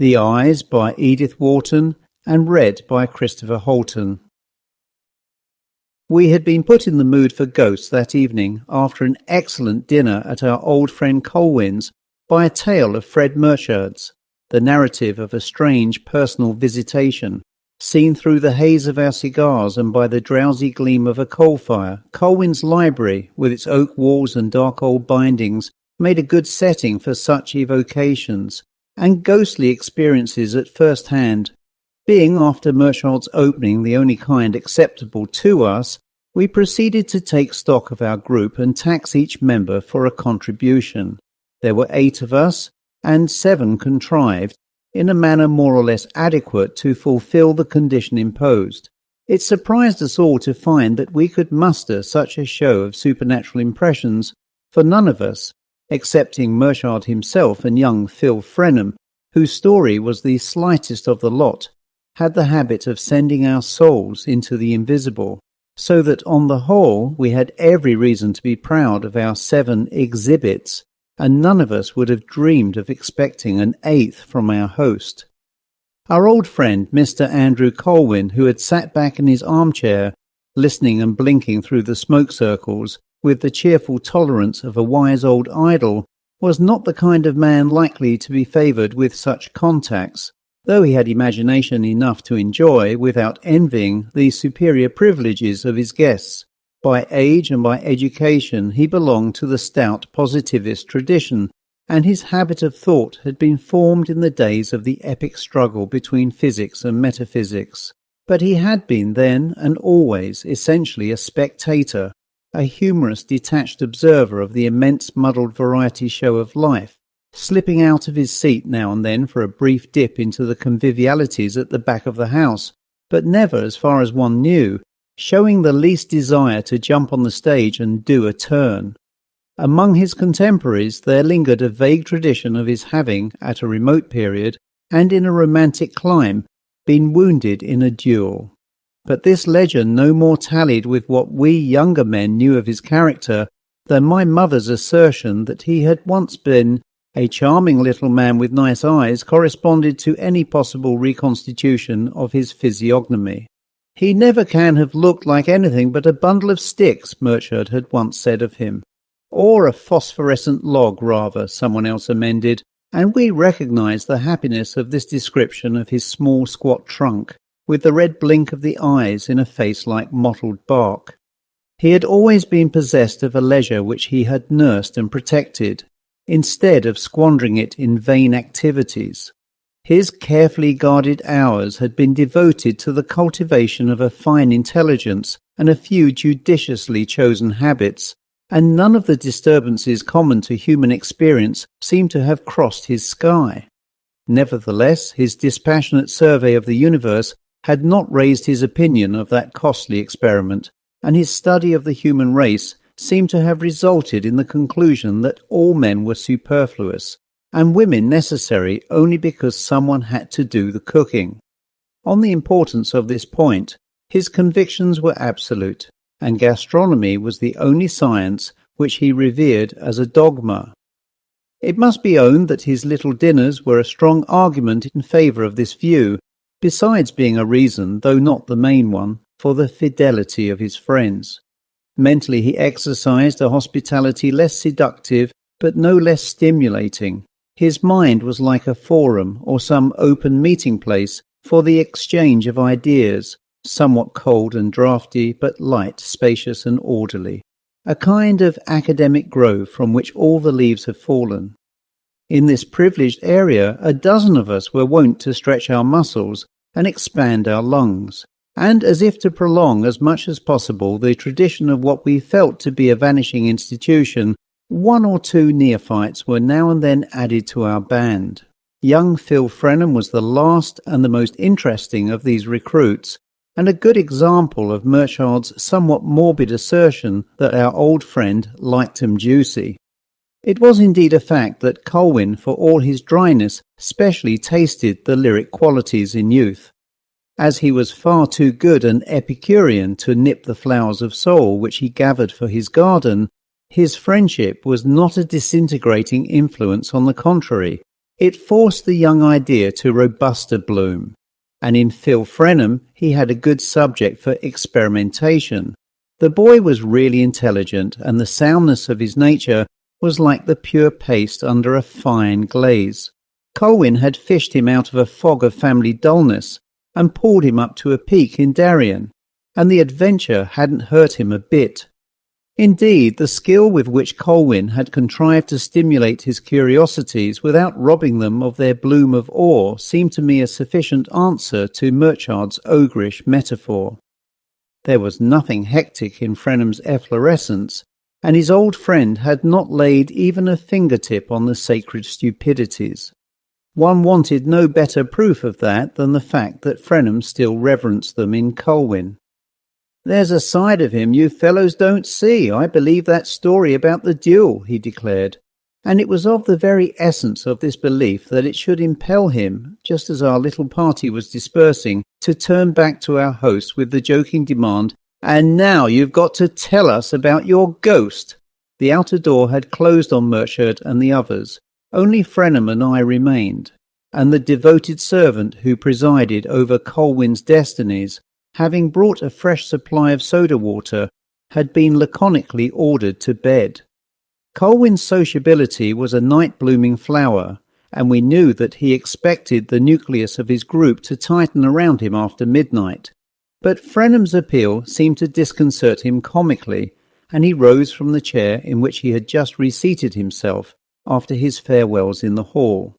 The Eyes by Edith Wharton and read by Christopher Halton. We had been put in the mood for ghosts that evening after an excellent dinner at our old friend Colwin's by a tale of Fred Murchard's, the narrative of a strange personal visitation, seen through the haze of our cigars and by the drowsy gleam of a coal fire. Colwin's library, with its oak walls and dark old bindings, made a good setting for such evocations and ghostly experiences at first hand. Being, after Murchard's opening, the only kind acceptable to us, we proceeded to take stock of our group and tax each member for a contribution. There were 8 of us, and 7 contrived, in a manner more or less adequate to fulfil the condition imposed. It surprised us all to find that we could muster such a show of supernatural impressions, for none of us, excepting Murchard himself and young Phil Frenham, whose story was the slightest of the lot, had the habit of sending our souls into the invisible, so that on the whole we had every reason to be proud of our 7 exhibits, and none of us would have dreamed of expecting an 8th from our host. Our old friend Mr. Andrew Culwin, who had sat back in his armchair, listening and blinking through the smoke circles with the cheerful tolerance of a wise old idol, was not the kind of man likely to be favoured with such contacts, though he had imagination enough to enjoy, without envying, the superior privileges of his guests. By age and by education he belonged to the stout positivist tradition, and his habit of thought had been formed in the days of the epic struggle between physics and metaphysics. But he had been then and always essentially a spectator, a humorous detached observer of the immense muddled variety show of life, slipping out of his seat now and then for a brief dip into the convivialities at the back of the house, but never, as far as one knew, showing the least desire to jump on the stage and do a turn. Among his contemporaries there lingered a vague tradition of his having, at a remote period, and in a romantic clime, been wounded in a duel. But this legend no more tallied with what we younger men knew of his character than my mother's assertion that he had once been a charming little man with nice eyes corresponded to any possible reconstitution of his physiognomy. "He never can have looked like anything but a bundle of sticks," Murchard had once said of him. "Or a phosphorescent log, rather," someone else amended, and we recognised the happiness of this description of his small squat trunk, with the red blink of the eyes in a face like mottled bark. He had always been possessed of a leisure which he had nursed and protected, instead of squandering it in vain activities. His carefully guarded hours had been devoted to the cultivation of a fine intelligence and a few judiciously chosen habits, and none of the disturbances common to human experience seemed to have crossed his sky. Nevertheless, his dispassionate survey of the universe had not raised his opinion of that costly experiment, and his study of the human race seemed to have resulted in the conclusion that all men were superfluous, and women necessary only because someone had to do the cooking. On the importance of this point, his convictions were absolute, and gastronomy was the only science which he revered as a dogma. It must be owned that his little dinners were a strong argument in favour of this view, besides being a reason, though not the main one, for the fidelity of his friends. Mentally he exercised a hospitality less seductive but no less stimulating. His mind was like a forum or some open meeting place for the exchange of ideas, somewhat cold and draughty but light, spacious and orderly, a kind of academic grove from which all the leaves have fallen. In this privileged area a dozen of us were wont to stretch our muscles and expand our lungs, and as if to prolong as much as possible the tradition of what we felt to be a vanishing institution, 1 or 2 neophytes were now and then added to our band. Young Phil Frenham was the last and the most interesting of these recruits, and a good example of Murchard's somewhat morbid assertion that our old friend liked 'em juicy. It was indeed a fact that Colwin, for all his dryness, specially tasted the lyric qualities in youth. As he was far too good an Epicurean to nip the flowers of soul which he gathered for his garden, his friendship was not a disintegrating influence. On the contrary, It forced the young idea to robuster bloom, and in Phil Frenham he had a good subject for experimentation. The boy was really intelligent, and the soundness of his nature was like the pure paste under a fine glaze. Culwin had fished him out of a fog of family dullness and pulled him up to a peak in Darien, and the adventure hadn't hurt him a bit. Indeed, the skill with which Culwin had contrived to stimulate his curiosities without robbing them of their bloom of awe seemed to me a sufficient answer to Murchard's ogreish metaphor. There was nothing hectic in Frenham's efflorescence, and his old friend had not laid even a fingertip on the sacred stupidities. One wanted no better proof of that than the fact that Frenham still reverenced them in Culwin. "There's a side of him you fellows don't see. I believe that story about the duel," he declared, and it was of the very essence of this belief that it should impel him, just as our little party was dispersing, to turn back to our host with the joking demand, "And now you've got to tell us about your ghost." The outer door had closed on Murchard and the others. Only Frenham and I remained, and the devoted servant who presided over Culwin's destinies, having brought a fresh supply of soda water, had been laconically ordered to bed. Culwin's sociability was a night-blooming flower, and we knew that he expected the nucleus of his group to tighten around him after midnight. But Frenham's appeal seemed to disconcert him comically, and he rose from the chair in which he had just reseated himself after his farewells in the hall.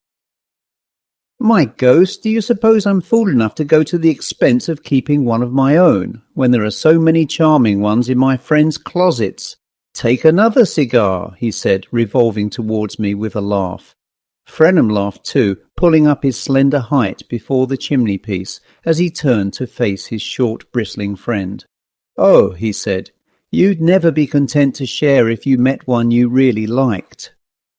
"My ghost, do you suppose I'm fool enough to go to the expense of keeping one of my own, when there are so many charming ones in my friends' closets? Take another cigar," he said, revolving towards me with a laugh. Frenham laughed too, pulling up his slender height before the chimney-piece as he turned to face his short, bristling friend. "Oh," he said, "you'd never be content to share if you met one you really liked."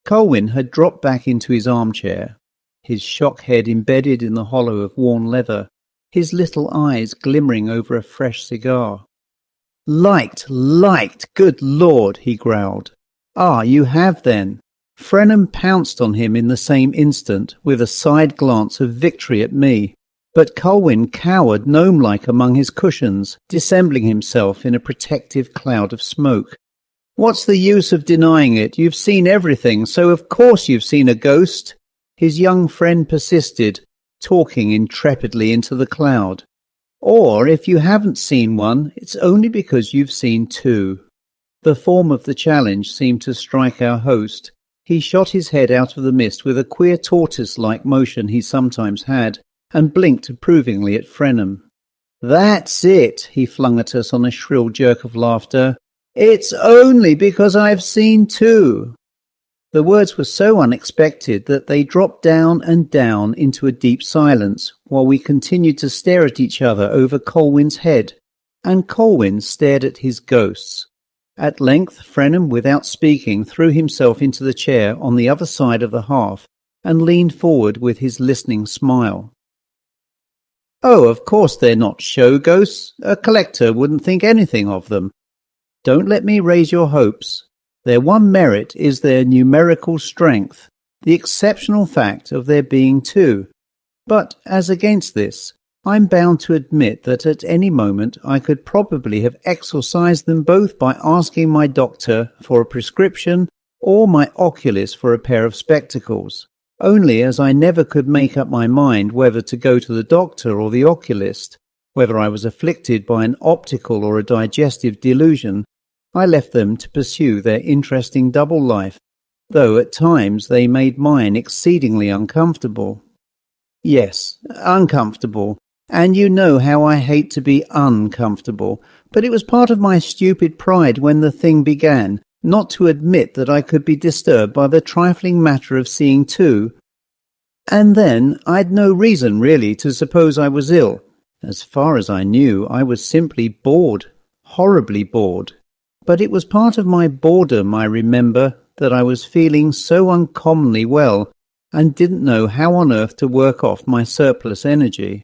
Culwin had dropped back into his armchair, his shock head embedded in the hollow of worn leather, his little eyes glimmering over a fresh cigar. Liked, good Lord," he growled. "Ah, you have then." Frenham pounced on him in the same instant, with a side glance of victory at me, but Culwin cowered gnome-like among his cushions, dissembling himself in a protective cloud of smoke. "What's the use of denying it? You've seen everything, so of course you've seen a ghost." His young friend persisted, talking intrepidly into the cloud. "Or, if you haven't seen one, it's only because you've seen two." The form of the challenge seemed to strike our host. He shot his head out of the mist with a queer tortoise-like motion he sometimes had, and blinked approvingly at Frenham. "That's it," he flung at us on a shrill jerk of laughter. "It's only because I've seen two." The words were so unexpected that they dropped down and down into a deep silence, while we continued to stare at each other over Culwin's head, and Culwin stared at his ghosts. At length Frenham, without speaking, threw himself into the chair on the other side of the hearth, and leaned forward with his listening smile. "Oh, of course they're not show ghosts. A collector wouldn't think anything of them. Don't let me raise your hopes. Their one merit is their numerical strength, the exceptional fact of there being two. But, as against this, I'm bound to admit that at any moment I could probably have exorcised them both by asking my doctor for a prescription or my oculist for a pair of spectacles. Only as I never could make up my mind whether to go to the doctor or the oculist, whether I was afflicted by an optical or a digestive delusion, I left them to pursue their interesting double life, though at times they made mine exceedingly uncomfortable. Yes, uncomfortable, and you know how I hate to be uncomfortable, but it was part of my stupid pride when the thing began, not to admit that I could be disturbed by the trifling matter of seeing two. And then I'd no reason really to suppose I was ill. As far as I knew, I was simply bored, horribly bored. But it was part of my boredom, I remember, that I was feeling so uncommonly well, and didn't know how on earth to work off my surplus energy.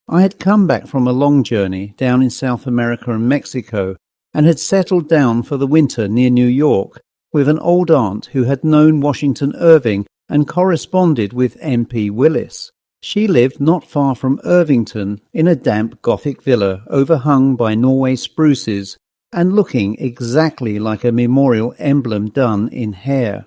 I had come back from a long journey down in South America and Mexico, and had settled down for the winter near New York, with an old aunt who had known Washington Irving and corresponded with MP Willis. She lived not far from Irvington in a damp Gothic villa overhung by Norway spruces and looking exactly like a memorial emblem done in hair.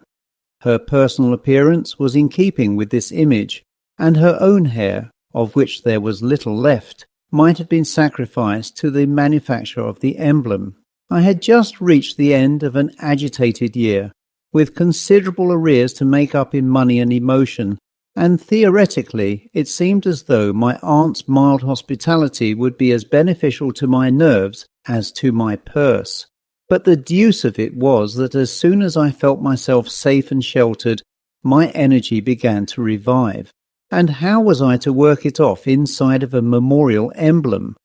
Her personal appearance was in keeping with this image, and her own hair, of which there was little left, might have been sacrificed to the manufacture of the emblem. I had just reached the end of an agitated year, with considerable arrears to make up in money and emotion, and theoretically it seemed as though my aunt's mild hospitality would be as beneficial to my nerves as to my purse. But the deuce of it was that as soon as I felt myself safe and sheltered, my energy began to revive. And how was I to work it off inside of a memorial emblem?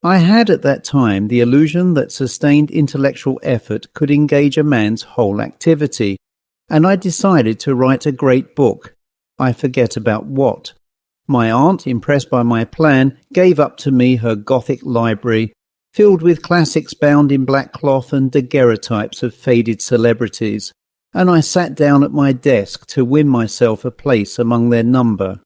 I had at that time the illusion that sustained intellectual effort could engage a man's whole activity, and I decided to write a great book. I forget about what. My aunt, impressed by my plan, gave up to me her Gothic library, filled with classics bound in black cloth and daguerreotypes of faded celebrities, and I sat down at my desk to win myself a place among their number.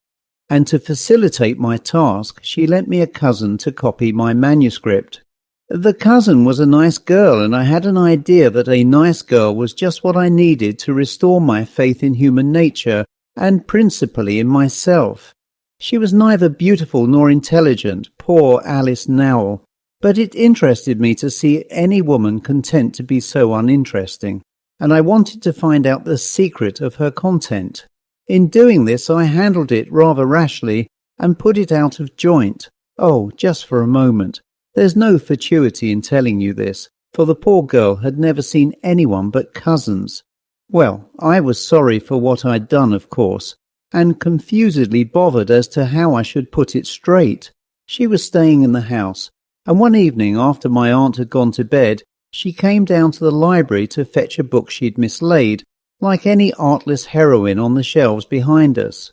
And to facilitate my task, she lent me a cousin to copy my manuscript. The cousin was a nice girl, and I had an idea that a nice girl was just what I needed to restore my faith in human nature, and principally in myself. She was neither beautiful nor intelligent, poor Alice Nowell, but it interested me to see any woman content to be so uninteresting, and I wanted to find out the secret of her content. In doing this, I handled it rather rashly and put it out of joint. Oh, just for a moment. There's no fatuity in telling you this, for the poor girl had never seen anyone but cousins. Well, I was sorry for what I'd done, of course, and confusedly bothered as to how I should put it straight. She was staying in the house, and one evening after my aunt had gone to bed, she came down to the library to fetch a book she'd mislaid, like any artless heroine on the shelves behind us.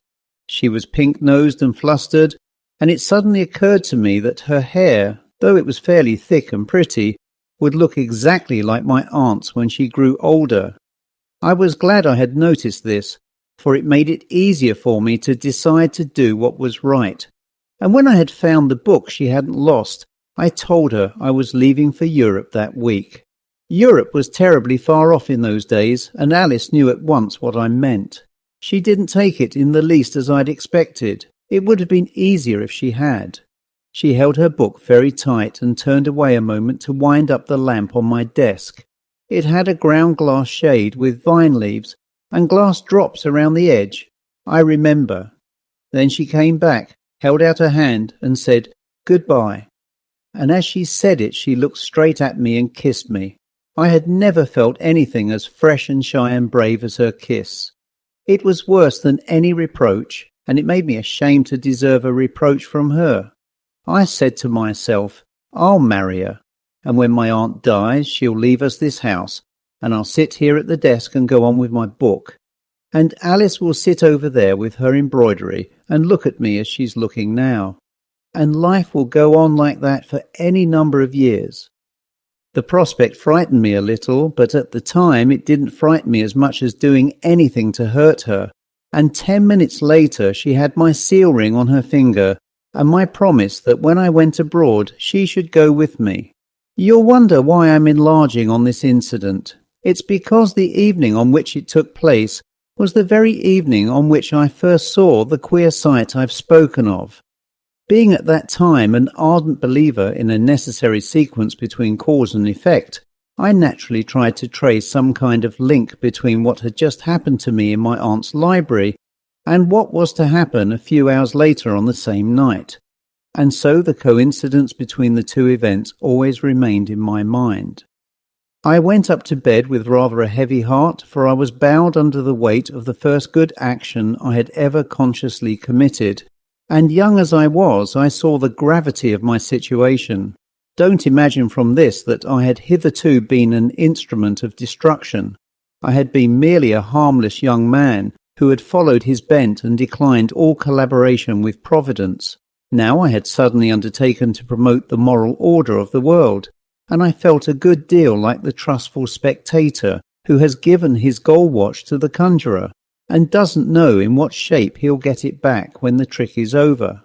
She was pink-nosed and flustered, and it suddenly occurred to me that her hair, though it was fairly thick and pretty, would look exactly like my aunt's when she grew older. I was glad I had noticed this, for it made it easier for me to decide to do what was right. And when I had found the book she hadn't lost, I told her I was leaving for Europe that week. Europe was terribly far off in those days, and Alice knew at once what I meant. She didn't take it in the least as I'd expected. It would have been easier if she had. She held her book very tight and turned away a moment to wind up the lamp on my desk. It had a ground glass shade with vine leaves and glass drops around the edge. I remember. Then she came back, held out her hand and said, "Goodbye." And as she said it, she looked straight at me and kissed me. I had never felt anything as fresh and shy and brave as her kiss. It was worse than any reproach, and it made me ashamed to deserve a reproach from her. I said to myself, I'll marry her, and when my aunt dies, she'll leave us this house, and I'll sit here at the desk and go on with my book. And Alice will sit over there with her embroidery and look at me as she's looking now. And life will go on like that for any number of years. The prospect frightened me a little, but at the time it didn't frighten me as much as doing anything to hurt her. And 10 minutes later she had my seal ring on her finger, and my promise that when I went abroad she should go with me. You'll wonder why I'm enlarging on this incident. It's because the evening on which it took place was the very evening on which I first saw the queer sight I've spoken of. Being at that time an ardent believer in a necessary sequence between cause and effect, I naturally tried to trace some kind of link between what had just happened to me in my aunt's library and what was to happen a few hours later on the same night. And so the coincidence between the two events always remained in my mind. I went up to bed with rather a heavy heart, for I was bowed under the weight of the first good action I had ever consciously committed. And young as I was, I saw the gravity of my situation. Don't imagine from this that I had hitherto been an instrument of destruction. I had been merely a harmless young man who had followed his bent and declined all collaboration with Providence. Now I had suddenly undertaken to promote the moral order of the world, and I felt a good deal like the trustful spectator who has given his gold watch to the conjurer, and doesn't know in what shape he'll get it back when the trick is over.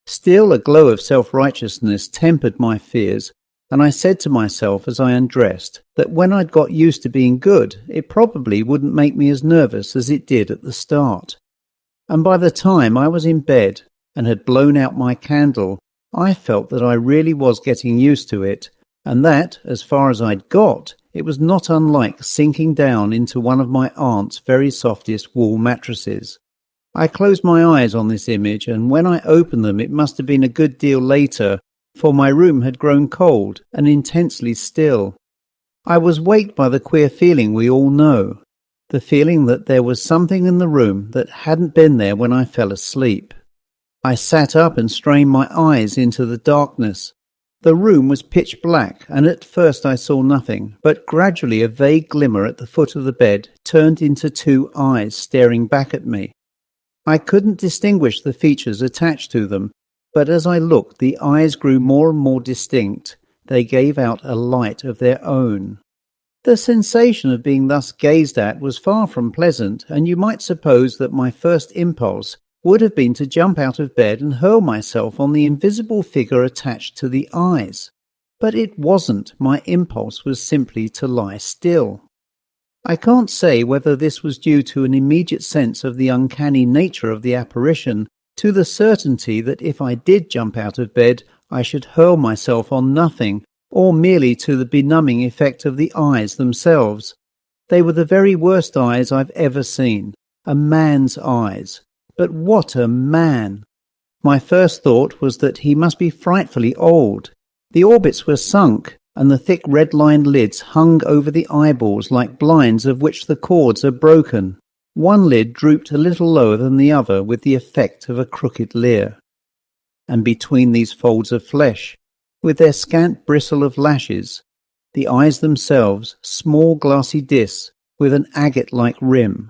Still, a glow of self-righteousness tempered my fears, and I said to myself as I undressed that when I'd got used to being good, it probably wouldn't make me as nervous as it did at the start. And by the time I was in bed and had blown out my candle, I felt that I really was getting used to it, and that, as far as I'd got, it was not unlike sinking down into one of my aunt's very softest wool mattresses. I closed my eyes on this image, and when I opened them it must have been a good deal later, for my room had grown cold and intensely still. I was waked by the queer feeling we all know, the feeling that there was something in the room that hadn't been there when I fell asleep. I sat up and strained my eyes into the darkness. The room was pitch black, and at first I saw nothing, but gradually a vague glimmer at the foot of the bed turned into two eyes staring back at me. I couldn't distinguish the features attached to them, but as I looked the eyes grew more and more distinct. They gave out a light of their own. The sensation of being thus gazed at was far from pleasant, and you might suppose that my first impulse would have been to jump out of bed and hurl myself on the invisible figure attached to the eyes. But it wasn't. My impulse was simply to lie still. I can't say whether this was due to an immediate sense of the uncanny nature of the apparition, to the certainty that if I did jump out of bed, I should hurl myself on nothing, or merely to the benumbing effect of the eyes themselves. They were the very worst eyes I've ever seen. A man's eyes. But what a man! My first thought was that he must be frightfully old. The orbits were sunk, and the thick red-lined lids hung over the eyeballs like blinds of which the cords are broken. One lid drooped a little lower than the other with the effect of a crooked leer. And between these folds of flesh, with their scant bristle of lashes, the eyes themselves, small glassy discs with an agate-like rim,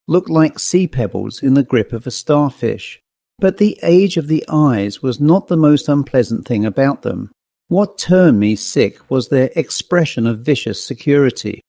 looked like sea pebbles in the grip of a starfish. But the age of the eyes was not the most unpleasant thing about them. What turned me sick was their expression of vicious security.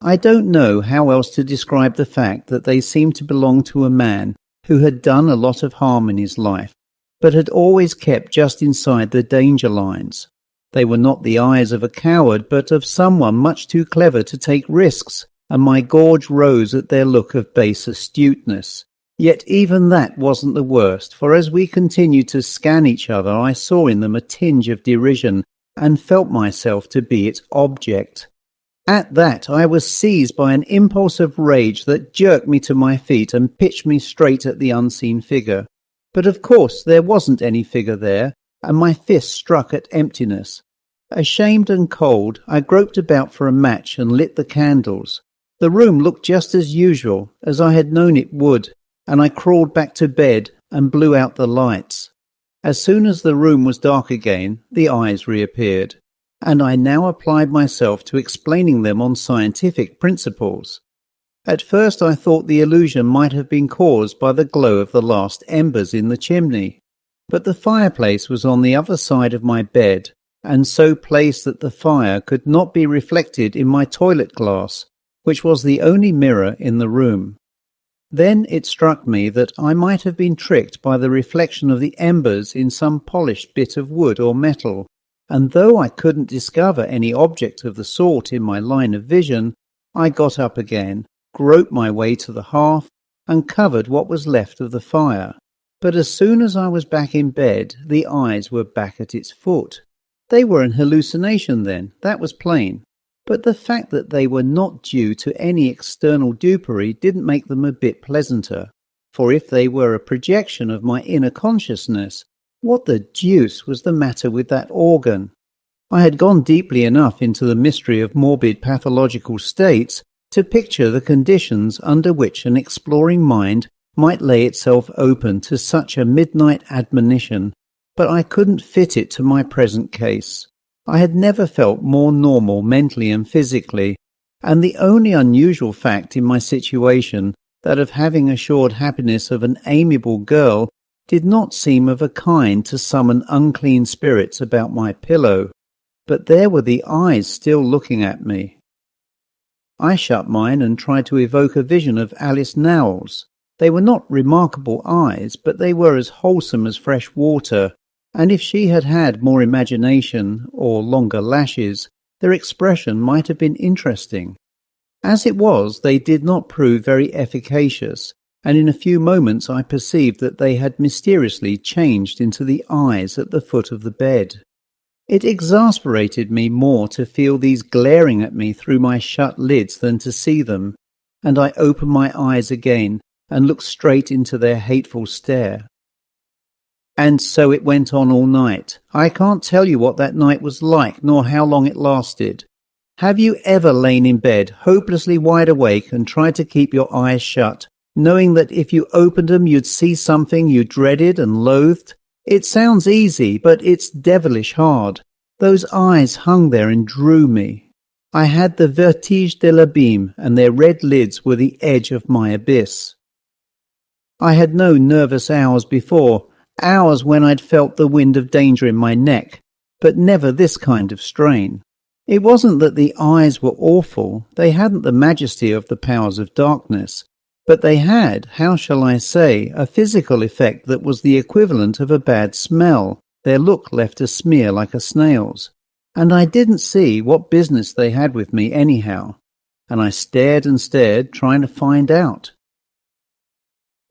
I don't know how else to describe the fact that they seemed to belong to a man who had done a lot of harm in his life, but had always kept just inside the danger lines. They were not the eyes of a coward, but of someone much too clever to take risks, and my gorge rose at their look of base astuteness. Yet even that wasn't the worst, for as we continued to scan each other I saw in them a tinge of derision, and felt myself to be its object. At that I was seized by an impulse of rage that jerked me to my feet and pitched me straight at the unseen figure. But of course there wasn't any figure there, and my fist struck at emptiness. Ashamed and cold, I groped about for a match and lit the candles. The room looked just as usual, as I had known it would, and I crawled back to bed and blew out the lights. As soon as the room was dark again, the eyes reappeared, and I now applied myself to explaining them on scientific principles. At first I thought the illusion might have been caused by the glow of the last embers in the chimney, but the fireplace was on the other side of my bed, and so placed that the fire could not be reflected in my toilet glass, which was the only mirror in the room. Then it struck me that I might have been tricked by the reflection of the embers in some polished bit of wood or metal, and though I couldn't discover any object of the sort in my line of vision, I got up again, groped my way to the hearth, and covered what was left of the fire. But as soon as I was back in bed, the eyes were back at its foot. They were an hallucination then, that was plain. But the fact that they were not due to any external dupery didn't make them a bit pleasanter, for if they were a projection of my inner consciousness, what the deuce was the matter with that organ? I had gone deeply enough into the mystery of morbid pathological states to picture the conditions under which an exploring mind might lay itself open to such a midnight admonition, but I couldn't fit it to my present case. I had never felt more normal mentally and physically, and the only unusual fact in my situation, that of having assured happiness of an amiable girl, did not seem of a kind to summon unclean spirits about my pillow. But there were the eyes still looking at me. I shut mine and tried to evoke a vision of Alice Nowell's. They were not remarkable eyes, but they were as wholesome as fresh water, and if she had had more imagination or longer lashes, their expression might have been interesting. As it was, they did not prove very efficacious, and in a few moments I perceived that they had mysteriously changed into the eyes at the foot of the bed. It exasperated me more to feel these glaring at me through my shut lids than to see them, and I opened my eyes again and looked straight into their hateful stare. And so it went on all night. I can't tell you what that night was like, nor how long it lasted. Have you ever lain in bed, hopelessly wide awake, and tried to keep your eyes shut, knowing that if you opened them you'd see something you dreaded and loathed? It sounds easy, but it's devilish hard. Those eyes hung there and drew me. I had the vertige de l'abîme, and their red lids were the edge of my abyss. I had known nervous hours before, hours when I'd felt the wind of danger in my neck, but never this kind of strain. It wasn't that the eyes were awful, they hadn't the majesty of the powers of darkness, but they had, how shall I say, a physical effect that was the equivalent of a bad smell. Their look left a smear like a snail's, and I didn't see what business they had with me anyhow, and I stared and stared, trying to find out.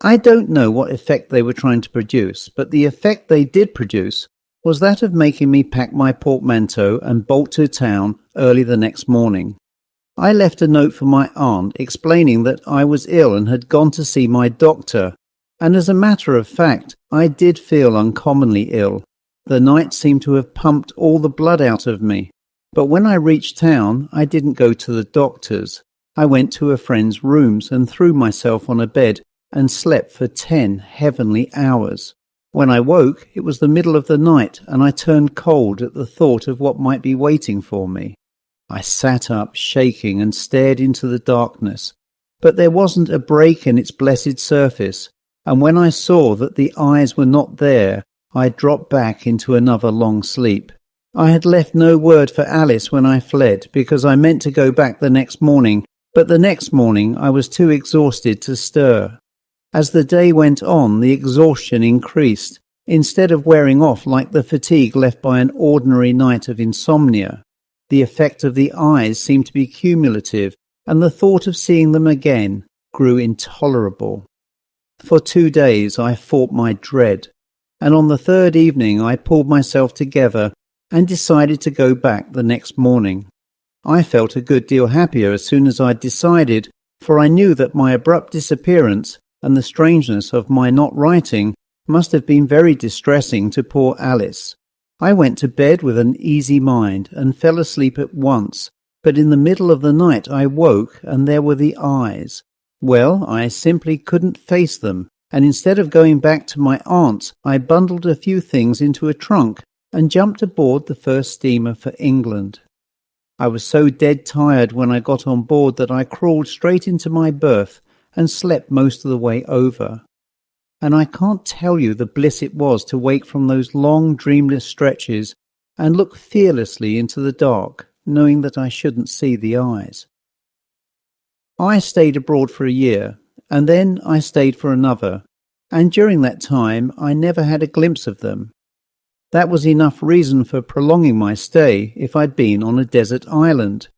I don't know what effect they were trying to produce, but the effect they did produce was that of making me pack my portmanteau and bolt to town early the next morning. I left a note for my aunt explaining that I was ill and had gone to see my doctor, and as a matter of fact, I did feel uncommonly ill. The night seemed to have pumped all the blood out of me, but when I reached town, I didn't go to the doctor's. I went to a friend's rooms and threw myself on a bed and slept for 10 heavenly hours. When I woke, it was the middle of the night, and I turned cold at the thought of what might be waiting for me. I sat up, shaking, and stared into the darkness, but there wasn't a break in its blessed surface, and when I saw that the eyes were not there, I dropped back into another long sleep. I had left no word for Alice when I fled, because I meant to go back the next morning, but the next morning I was too exhausted to stir. As the day went on, the exhaustion increased, instead of wearing off like the fatigue left by an ordinary night of insomnia. The effect of the eyes seemed to be cumulative, and the thought of seeing them again grew intolerable. For 2 days I fought my dread, and on the third evening I pulled myself together and decided to go back the next morning. I felt a good deal happier as soon as I'd decided, for I knew that my abrupt disappearance and the strangeness of my not writing must have been very distressing to poor Alice. I went to bed with an easy mind and fell asleep at once, but in the middle of the night I woke and there were the eyes. Well, I simply couldn't face them, and instead of going back to my aunt's, I bundled a few things into a trunk and jumped aboard the first steamer for England. I was so dead tired when I got on board that I crawled straight into my berth and slept most of the way over. And I can't tell you the bliss it was to wake from those long dreamless stretches and look fearlessly into the dark, knowing that I shouldn't see the eyes. I stayed abroad for a year, and then I stayed for another, and during that time I never had a glimpse of them. That was enough reason for prolonging my stay if I'd been on a desert island.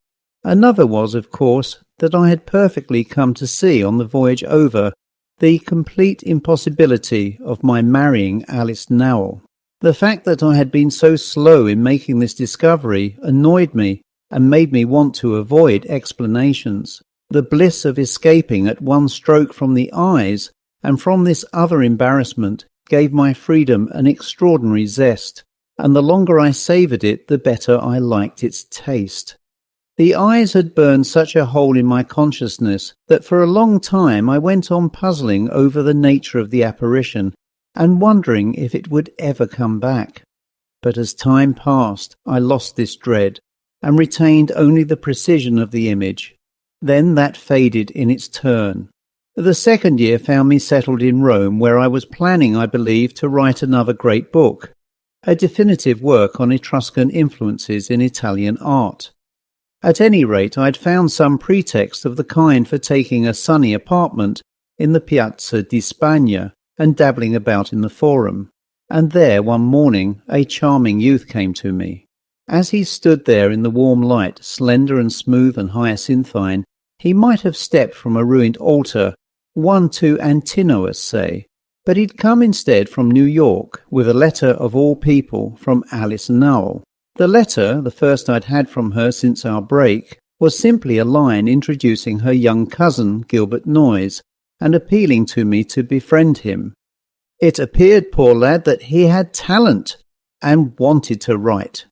Another was, of course, that I had perfectly come to see on the voyage over the complete impossibility of my marrying Alice Nowell. The fact that I had been so slow in making this discovery annoyed me and made me want to avoid explanations. The bliss of escaping at one stroke from the eyes and from this other embarrassment gave my freedom an extraordinary zest, and the longer I savoured it, the better I liked its taste. The eyes had burned such a hole in my consciousness that for a long time I went on puzzling over the nature of the apparition and wondering if it would ever come back. But as time passed, I lost this dread and retained only the precision of the image. Then that faded in its turn. The second year found me settled in Rome, where I was planning, I believe, to write another great book, a definitive work on Etruscan influences in Italian art. At any rate, I'd found some pretext of the kind for taking a sunny apartment in the Piazza di Spagna and dabbling about in the Forum. And there, one morning, a charming youth came to me. As he stood there in the warm light, slender and smooth and hyacinthine, he might have stepped from a ruined altar, one to Antinous, say, but he'd come instead from New York with a letter of all people from Alice Nowell. The letter, the first I'd had from her since our break, was simply a line introducing her young cousin, Gilbert Noyes, and appealing to me to befriend him. It appeared, poor lad, that he had talent and wanted to write.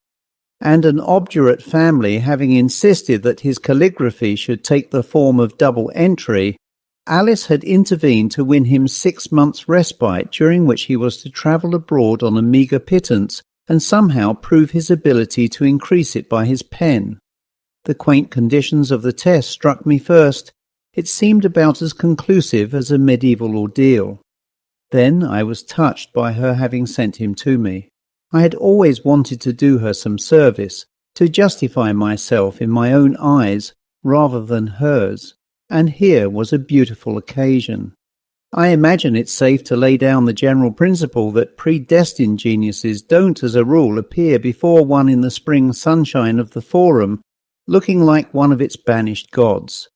And an obdurate family having insisted that his calligraphy should take the form of double entry, Alice had intervened to win him 6 months' respite, during which he was to travel abroad on a meagre pittance and somehow prove his ability to increase it by his pen. The quaint conditions of the test struck me first. It seemed about as conclusive as a medieval ordeal. Then I was touched by her having sent him to me. I had always wanted to do her some service, to justify myself in my own eyes rather than hers, and here was a beautiful occasion. I imagine it's safe to lay down the general principle that predestined geniuses don't as a rule appear before one in the spring sunshine of the Forum, looking like one of its banished gods.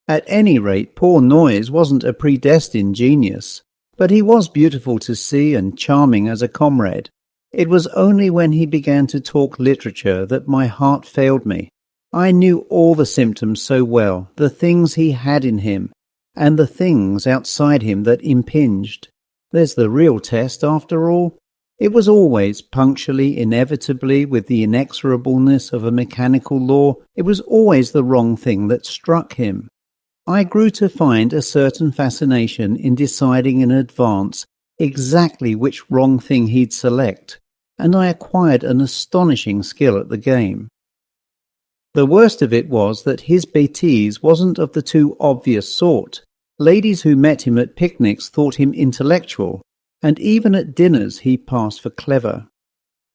At any rate, poor Noyes wasn't a predestined genius, but he was beautiful to see and charming as a comrade. It was only when he began to talk literature that my heart failed me. I knew all the symptoms so well, the things he had in him, and the things outside him that impinged. There's the real test, after all. It was always, punctually, inevitably, with the inexorableness of a mechanical law, it was always the wrong thing that struck him. I grew to find a certain fascination in deciding in advance exactly which wrong thing he'd select, and I acquired an astonishing skill at the game. The worst of it was that his bêtise wasn't of the too obvious sort. Ladies who met him at picnics thought him intellectual, and even at dinners he passed for clever.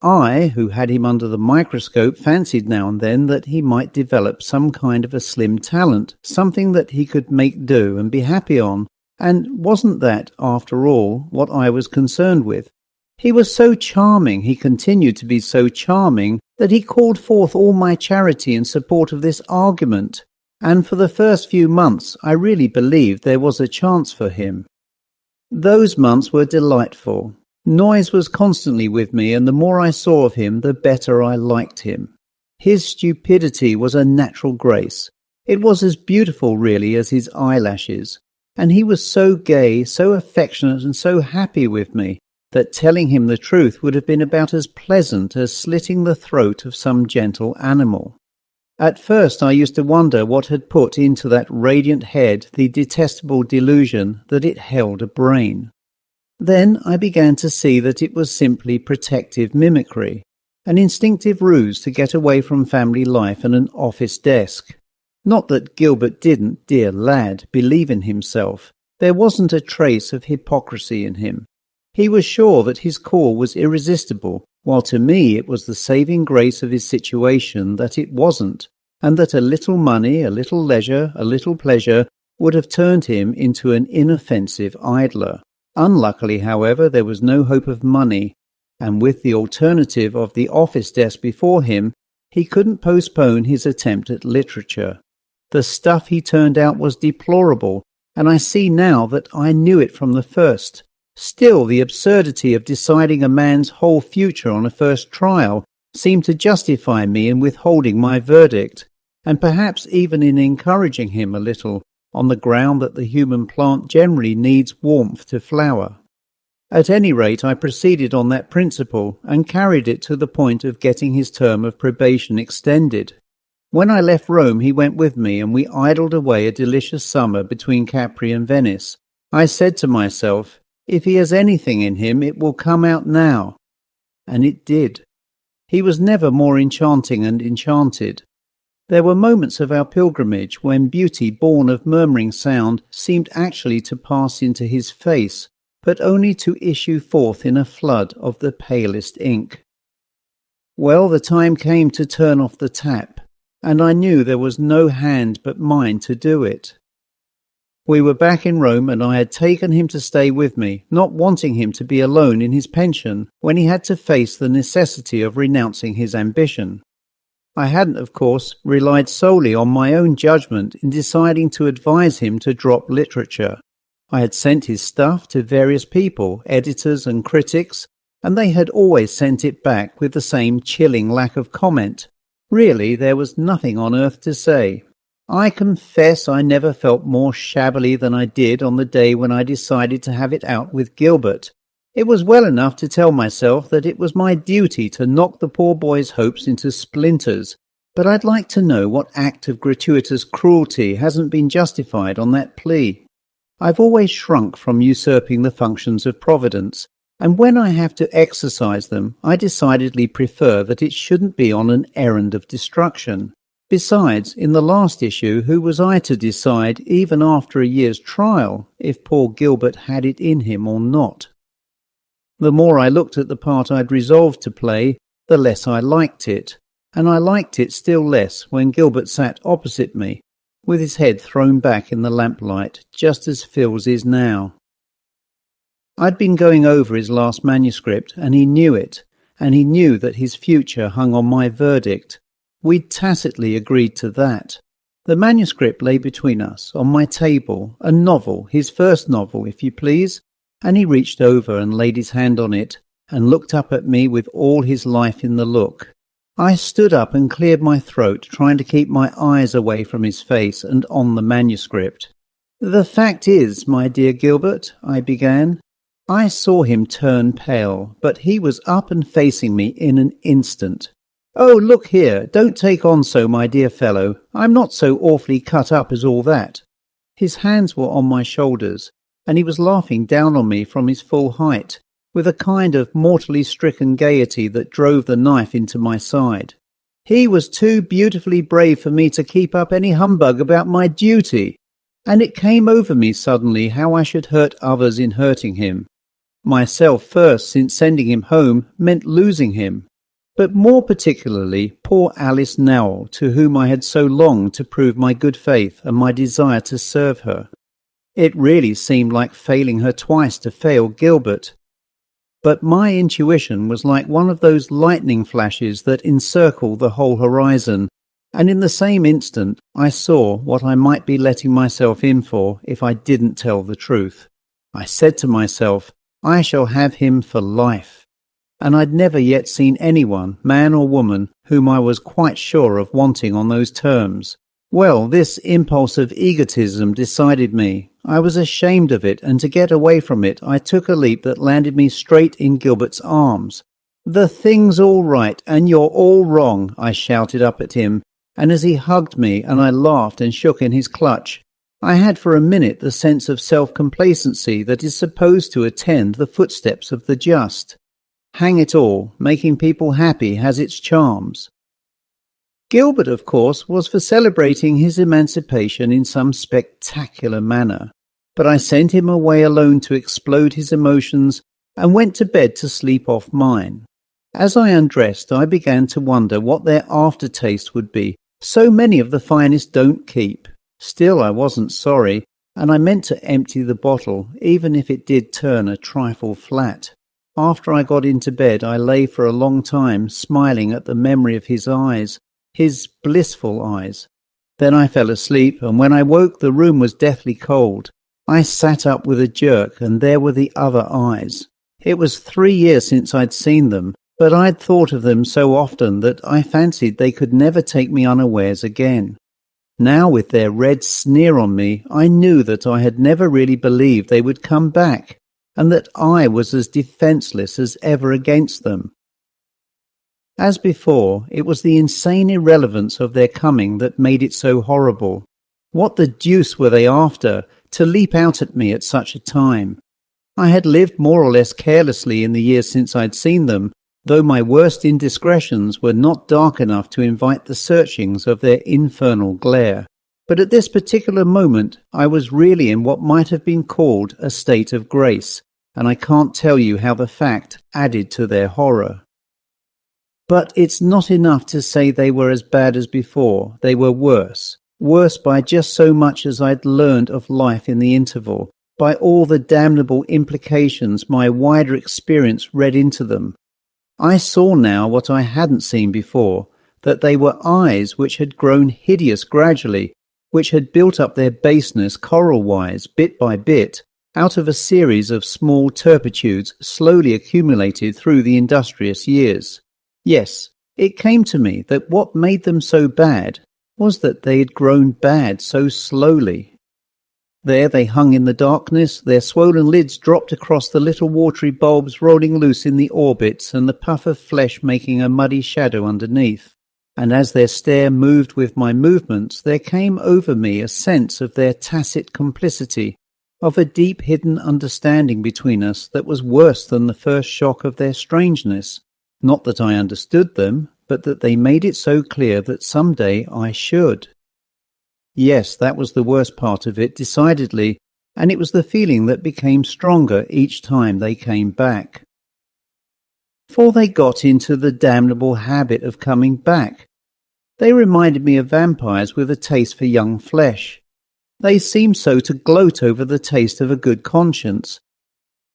I, who had him under the microscope, fancied now and then that he might develop some kind of a slim talent, something that he could make do and be happy on, and wasn't that, after all, what I was concerned with? He was so charming, he continued to be so charming, that he called forth all my charity in support of this argument, and for the first few months I really believed there was a chance for him. Those months were delightful. Noyes was constantly with me, and the more I saw of him, the better I liked him. His stupidity was a natural grace. It was as beautiful, really, as his eyelashes, and he was so gay, so affectionate, and so happy with me, that telling him the truth would have been about as pleasant as slitting the throat of some gentle animal. At first I used to wonder what had put into that radiant head the detestable delusion that it held a brain. Then I began to see that it was simply protective mimicry, an instinctive ruse to get away from family life and an office desk. Not that Gilbert didn't, dear lad, believe in himself. There wasn't a trace of hypocrisy in him. He was sure that his call was irresistible, while to me it was the saving grace of his situation that it wasn't, and that a little money, a little leisure, a little pleasure would have turned him into an inoffensive idler. Unluckily, however, there was no hope of money, and with the alternative of the office desk before him, he couldn't postpone his attempt at literature. The stuff he turned out was deplorable, and I see now that I knew it from the first. Still, the absurdity of deciding a man's whole future on a first trial seemed to justify me in withholding my verdict, and perhaps even in encouraging him a little, on the ground that the human plant generally needs warmth to flower. At any rate, I proceeded on that principle, and carried it to the point of getting his term of probation extended. When I left Rome, he went with me, and we idled away a delicious summer between Capri and Venice. I said to myself, if he has anything in him, it will come out now. And it did. He was never more enchanting and enchanted. There were moments of our pilgrimage when beauty born of murmuring sound seemed actually to pass into his face, but only to issue forth in a flood of the palest ink. Well, the time came to turn off the tap. and I knew there was no hand but mine to do it. We were back in Rome, and I had taken him to stay with me, not wanting him to be alone in his pension when he had to face the necessity of renouncing his ambition. I hadn't, of course, relied solely on my own judgment in deciding to advise him to drop literature. I had sent his stuff to various people, editors and critics, and they had always sent it back with the same chilling lack of comment. Really, there was nothing on earth to say. I confess I never felt more shabbily than I did on the day when I decided to have it out with Gilbert. It was well enough to tell myself that it was my duty to knock the poor boy's hopes into splinters, but I'd like to know what act of gratuitous cruelty hasn't been justified on that plea. I've always shrunk from usurping the functions of Providence, and when I have to exercise them, I decidedly prefer that it shouldn't be on an errand of destruction. Besides, in the last issue, who was I to decide, even after a year's trial, if poor Gilbert had it in him or not? The more I looked at the part I'd resolved to play, the less I liked it, and I liked it still less when Gilbert sat opposite me, with his head thrown back in the lamplight, just as Phil's is now. I'd been going over his last manuscript, and he knew it, and he knew that his future hung on my verdict. We'd tacitly agreed to that. The manuscript lay between us, on my table, a novel, his first novel, if you please, and he reached over and laid his hand on it, and looked up at me with all his life in the look. I stood up and cleared my throat, trying to keep my eyes away from his face and on the manuscript. "The fact is, my dear Gilbert," I began. I saw him turn pale, but he was up and facing me in an instant. "Oh, look here, don't take on so, my dear fellow. I'm not so awfully cut up as all that." His hands were on my shoulders, and he was laughing down on me from his full height, with a kind of mortally stricken gaiety that drove the knife into my side. He was too beautifully brave for me to keep up any humbug about my duty, and it came over me suddenly how I should hurt others in hurting him. Myself first, since sending him home meant losing him, but more particularly poor Alice Nowell, to whom I had so longed to prove my good faith and my desire to serve her. It really seemed like failing her twice to fail Gilbert. But my intuition was like one of those lightning flashes that encircle the whole horizon, and in the same instant I saw what I might be letting myself in for if I didn't tell the truth. I said to myself, I shall have him for life. And I'd never yet seen anyone, man or woman, whom I was quite sure of wanting on those terms. Well, this impulse of egotism decided me. I was ashamed of it, and to get away from it, I took a leap that landed me straight in Gilbert's arms. "The thing's all right, and you're all wrong," I shouted up at him, and as he hugged me and I laughed and shook in his clutch, I had for a minute the sense of self-complacency that is supposed to attend the footsteps of the just. Hang it all, making people happy has its charms. Gilbert, of course, was for celebrating his emancipation in some spectacular manner, but I sent him away alone to explode his emotions and went to bed to sleep off mine. As I undressed, I began to wonder what their aftertaste would be. So many of the finest don't keep. Still, I wasn't sorry, and I meant to empty the bottle, even if it did turn a trifle flat. After I got into bed, I lay for a long time, smiling at the memory of his eyes, his blissful eyes. Then I fell asleep, and when I woke, the room was deathly cold. I sat up with a jerk, and there were the other eyes. It was 3 years since I'd seen them, but I'd thought of them so often that I fancied they could never take me unawares again. Now, with their red sneer on me, I knew that I had never really believed they would come back, and that I was as defenceless as ever against them. As before, it was the insane irrelevance of their coming that made it so horrible. What the deuce were they after, to leap out at me at such a time? I had lived more or less carelessly in the years since I'd seen them, though my worst indiscretions were not dark enough to invite the searchings of their infernal glare. But at this particular moment I was really in what might have been called a state of grace, and I can't tell you how the fact added to their horror. But it's not enough to say they were as bad as before. They were worse. Worse by just so much as I'd learned of life in the interval, by all the damnable implications my wider experience read into them. I saw now what I hadn't seen before, that they were eyes which had grown hideous gradually, which had built up their baseness coral-wise, bit by bit, out of a series of small turpitudes slowly accumulated through the industrious years. Yes, it came to me that what made them so bad was that they had grown bad so slowly. There they hung in the darkness, their swollen lids dropped across the little watery bulbs rolling loose in the orbits and the puff of flesh making a muddy shadow underneath. And as their stare moved with my movements, there came over me a sense of their tacit complicity, of a deep hidden understanding between us that was worse than the first shock of their strangeness. Not that I understood them, but that they made it so clear that some day I should. Yes, that was the worst part of it, decidedly, and it was the feeling that became stronger each time they came back. For they got into the damnable habit of coming back. They reminded me of vampires with a taste for young flesh. They seemed so to gloat over the taste of a good conscience.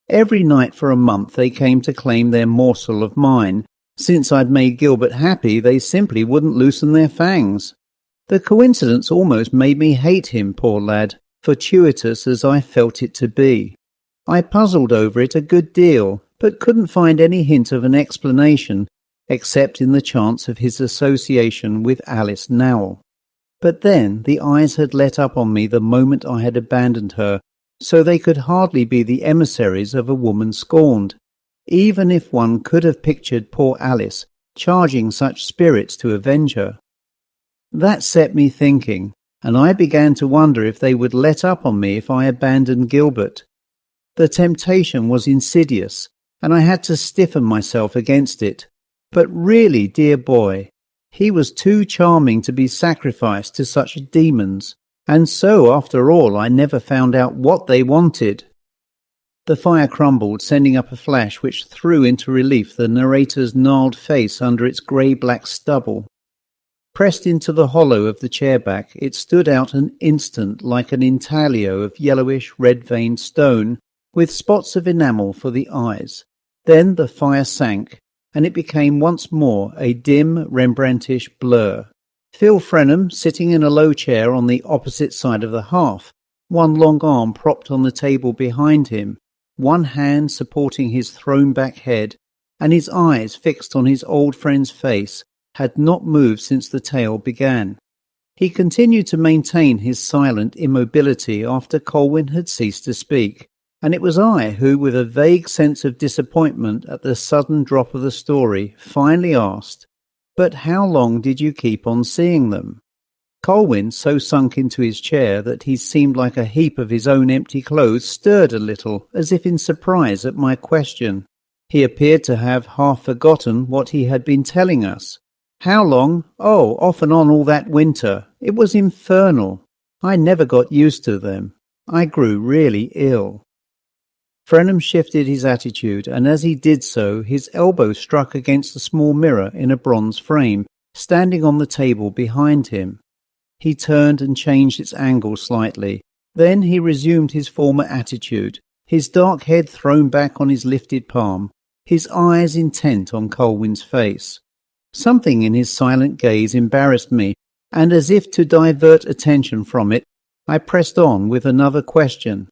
Every night for a month they came to claim their morsel of mine. Since I'd made Gilbert happy, they simply wouldn't loosen their fangs. The coincidence almost made me hate him, poor lad, fortuitous as I felt it to be. I puzzled over it a good deal, but couldn't find any hint of an explanation, except in the chance of his association with Alice Nowell. But then the eyes had let up on me the moment I had abandoned her, so they could hardly be the emissaries of a woman scorned, even if one could have pictured poor Alice charging such spirits to avenge her. That set me thinking, and I began to wonder if they would let up on me if I abandoned Gilbert. The temptation was insidious, and I had to stiffen myself against it. But really, dear boy, he was too charming to be sacrificed to such demons, and so, after all, I never found out what they wanted. The fire crumbled, sending up a flash which threw into relief the narrator's gnarled face under its grey-black stubble. Pressed into the hollow of the chair back, it stood out an instant like an intaglio of yellowish, red-veined stone, with spots of enamel for the eyes. Then the fire sank, and it became once more a dim, Rembrandtish blur. Phil Frenham, sitting in a low chair on the opposite side of the hearth, one long arm propped on the table behind him, one hand supporting his thrown-back head, and his eyes fixed on his old friend's face, had not moved since the tale began. He continued to maintain his silent immobility after Culwin had ceased to speak, and it was I who, with a vague sense of disappointment at the sudden drop of the story, finally asked, "But how long did you keep on seeing them?" Culwin, so sunk into his chair that he seemed like a heap of his own empty clothes, stirred a little, as if in surprise at my question. He appeared to have half forgotten what he had been telling us. How long? Oh, off and on all that winter. It was infernal. I never got used to them. I grew really ill. Frenham shifted his attitude, and as he did so, his elbow struck against a small mirror in a bronze frame, standing on the table behind him. He turned and changed its angle slightly. Then he resumed his former attitude, his dark head thrown back on his lifted palm, his eyes intent on Culwin's face. Something in his silent gaze embarrassed me, and as if to divert attention from it, I pressed on with another question.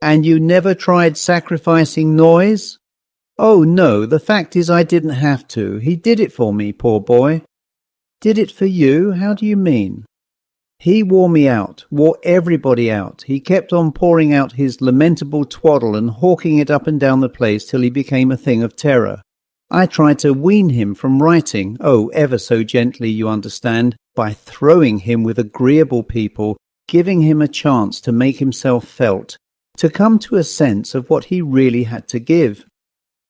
"And you never tried sacrificing Noyes?" "Oh, no, the fact is I didn't have to. He did it for me, poor boy." "Did it for you? How do you mean?" "He wore me out, wore everybody out. He kept on pouring out his lamentable twaddle and hawking it up and down the place till he became a thing of terror. I tried to wean him from writing, oh, ever so gently, you understand, by throwing him with agreeable people, giving him a chance to make himself felt, to come to a sense of what he really had to give.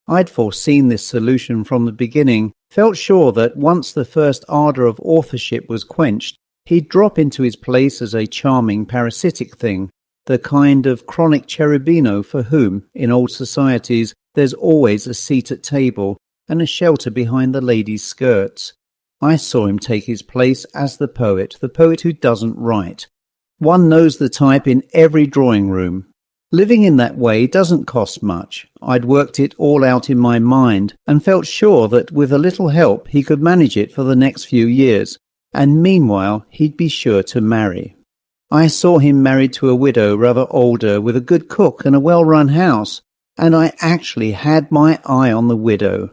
I'd foreseen this solution from the beginning, felt sure that once the first ardour of authorship was quenched, he'd drop into his place as a charming parasitic thing, the kind of chronic cherubino for whom, in old societies, there's always a seat at table, and a shelter behind the ladies' skirts. I saw him take his place as the poet who doesn't write. One knows the type in every drawing room. Living in that way doesn't cost much. I'd worked it all out in my mind and felt sure that with a little help he could manage it for the next few years, and meanwhile he'd be sure to marry. I saw him married to a widow rather older with a good cook and a well-run house, and I actually had my eye on the widow.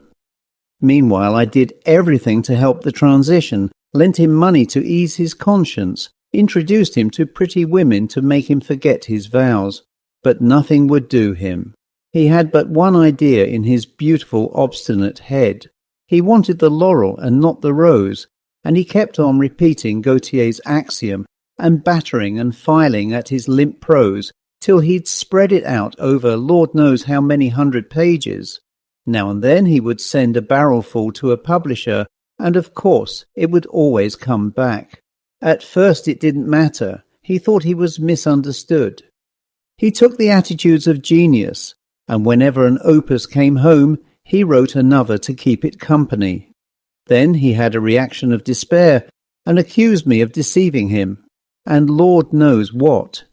Meanwhile, I did everything to help the transition, lent him money to ease his conscience, introduced him to pretty women to make him forget his vows. But nothing would do him. He had but one idea in his beautiful, obstinate head. He wanted the laurel and not the rose, and he kept on repeating Gautier's axiom and battering and filing at his limp prose till he'd spread it out over Lord knows how many 100 pages. Now and then he would send a barrelful to a publisher, and of course it would always come back. At first it didn't matter. He thought he was misunderstood. He took the attitudes of genius, and whenever an opus came home, he wrote another to keep it company. Then he had a reaction of despair and accused me of deceiving him, and Lord knows what.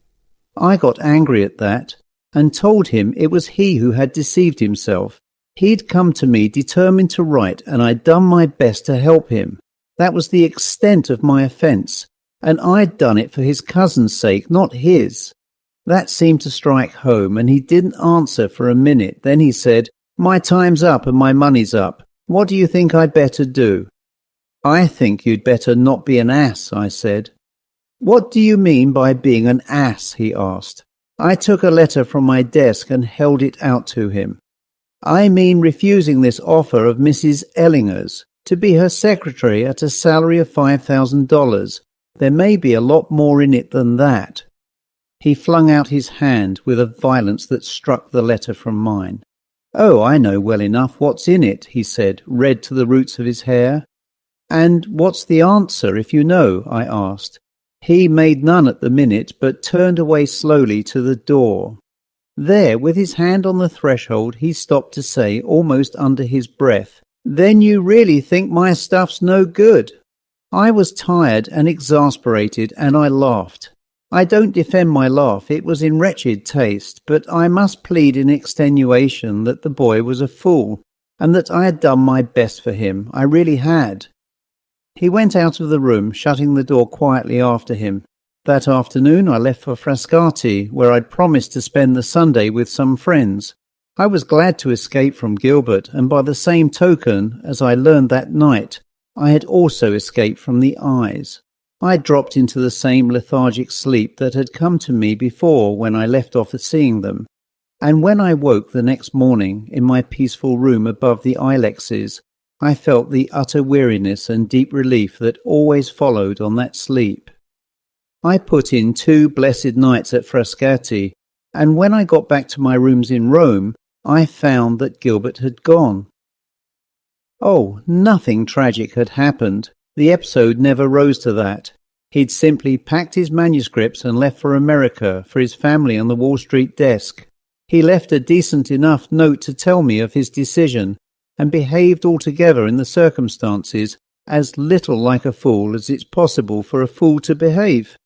I got angry at that and told him it was he who had deceived himself. He'd come to me determined to write, and I'd done my best to help him. That was the extent of my offence, and I'd done it for his cousin's sake, not his. That seemed to strike home, and he didn't answer for a minute. Then he said, "My time's up and my money's up. What do you think I'd better do?" "I think you'd better not be an ass," I said. "What do you mean by being an ass?" he asked. I took a letter from my desk and held it out to him. "I mean refusing this offer of Mrs. Ellinger's, to be her secretary at a salary of $5,000. There may be a lot more in it than that." He flung out his hand with a violence that struck the letter from mine. "Oh, I know well enough what's in it," he said, red to the roots of his hair. "And what's the answer, if you know?" I asked. He made none at the minute, but turned away slowly to the door. There, with his hand on the threshold, he stopped to say, almost under his breath, "Then you really think my stuff's no good?" I was tired and exasperated, and I laughed. I don't defend my laugh, it was in wretched taste, but I must plead in extenuation that the boy was a fool, and that I had done my best for him. I really had. He went out of the room, shutting the door quietly after him. That afternoon I left for Frascati, where I'd promised to spend the Sunday with some friends. I was glad to escape from Gilbert, and by the same token, as I learned that night, I had also escaped from the eyes. I dropped into the same lethargic sleep that had come to me before when I left off seeing them, and when I woke the next morning in my peaceful room above the ilexes, I felt the utter weariness and deep relief that always followed on that sleep. I put in 2 blessed nights at Frascati, and when I got back to my rooms in Rome, I found that Gilbert had gone. Oh, nothing tragic had happened. The episode never rose to that. He'd simply packed his manuscripts and left for America, for his family on the Wall Street desk. He left a decent enough note to tell me of his decision, and behaved altogether in the circumstances as little like a fool as it's possible for a fool to behave.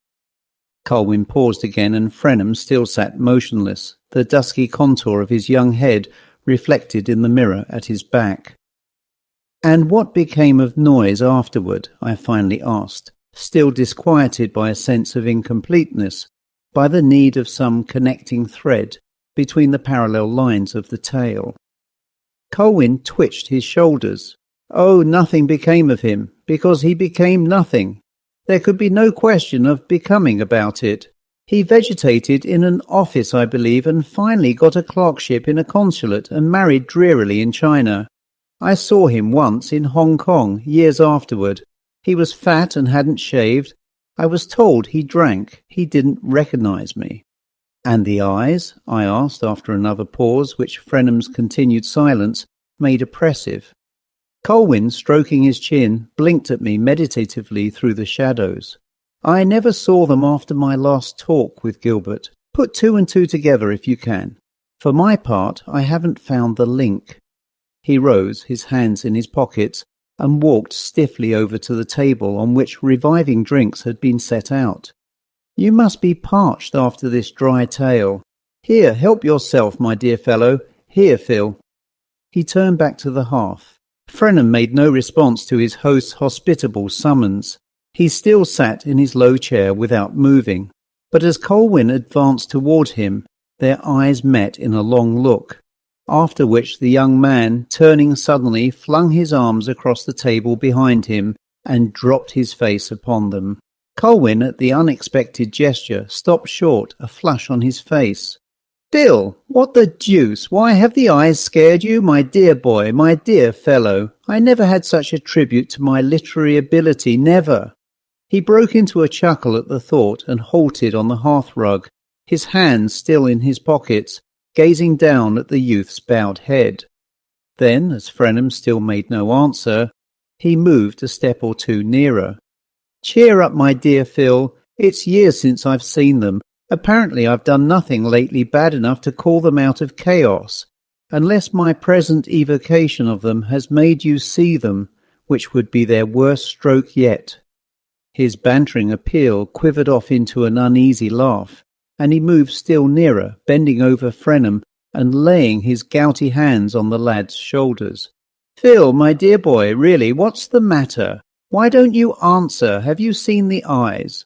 Culwin paused again, and Frenham still sat motionless, the dusky contour of his young head reflected in the mirror at his back. "And what became of Noyes afterward?" I finally asked, still disquieted by a sense of incompleteness, by the need of some connecting thread between the parallel lines of the tale. Cowin twitched his shoulders. "Oh, nothing became of him, because he became nothing. There could be no question of becoming about it. He vegetated in an office, I believe, and finally got a clerkship in a consulate and married drearily in China. I saw him once in Hong Kong, years afterward. He was fat and hadn't shaved. I was told he drank. He didn't recognize me." "And the eyes?" I asked after another pause, which Frenham's continued silence made oppressive. Culwin, stroking his chin, blinked at me meditatively through the shadows. "I never saw them after my last talk with Gilbert. Put 2 and 2 together if you can. For my part, I haven't found the link." He rose, his hands in his pockets, and walked stiffly over to the table on which reviving drinks had been set out. "You must be parched after this dry tale. Here, help yourself, my dear fellow. Here, Phil." He turned back to the hearth. Frenham made no response to his host's hospitable summons. He still sat in his low chair without moving, but as Culwin advanced toward him, their eyes met in a long look, after which the young man, turning suddenly, flung his arms across the table behind him and dropped his face upon them. Culwin, at the unexpected gesture, stopped short, a flush on his face. "Phil, what the deuce? Why have the eyes scared you, my dear boy, my dear fellow? I never had such a tribute to my literary ability, never." He broke into a chuckle at the thought and halted on the hearthrug, his hands still in his pockets, gazing down at the youth's bowed head. Then, as Frenham still made no answer, he moved a step or two nearer. "Cheer up, my dear Phil. It's years since I've seen them. Apparently I've done nothing lately bad enough to call them out of chaos, unless my present evocation of them has made you see them, which would be their worst stroke yet." His bantering appeal quivered off into an uneasy laugh, and he moved still nearer, bending over Frenham and laying his gouty hands on the lad's shoulders. "Phil, my dear boy, really, what's the matter? Why don't you answer? Have you seen the eyes?"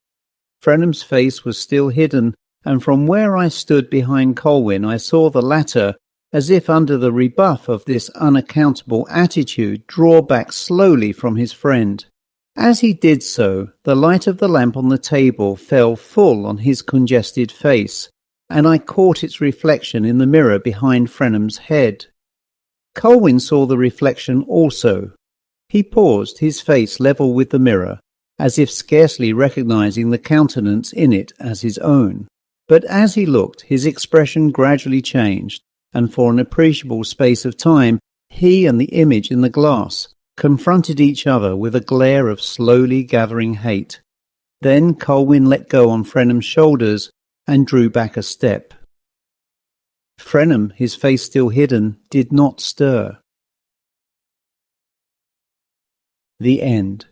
Frenham's face was still hidden, and from where I stood behind Culwin I saw the latter, as if under the rebuff of this unaccountable attitude, draw back slowly from his friend. As he did so, the light of the lamp on the table fell full on his congested face, and I caught its reflection in the mirror behind Frenham's head. Culwin saw the reflection also. He paused, his face level with the mirror, as if scarcely recognizing the countenance in it as his own. But as he looked, his expression gradually changed, and for an appreciable space of time, he and the image in the glass confronted each other with a glare of slowly gathering hate. Then Culwin let go on Frenham's shoulders and drew back a step. Frenham, his face still hidden, did not stir. The end.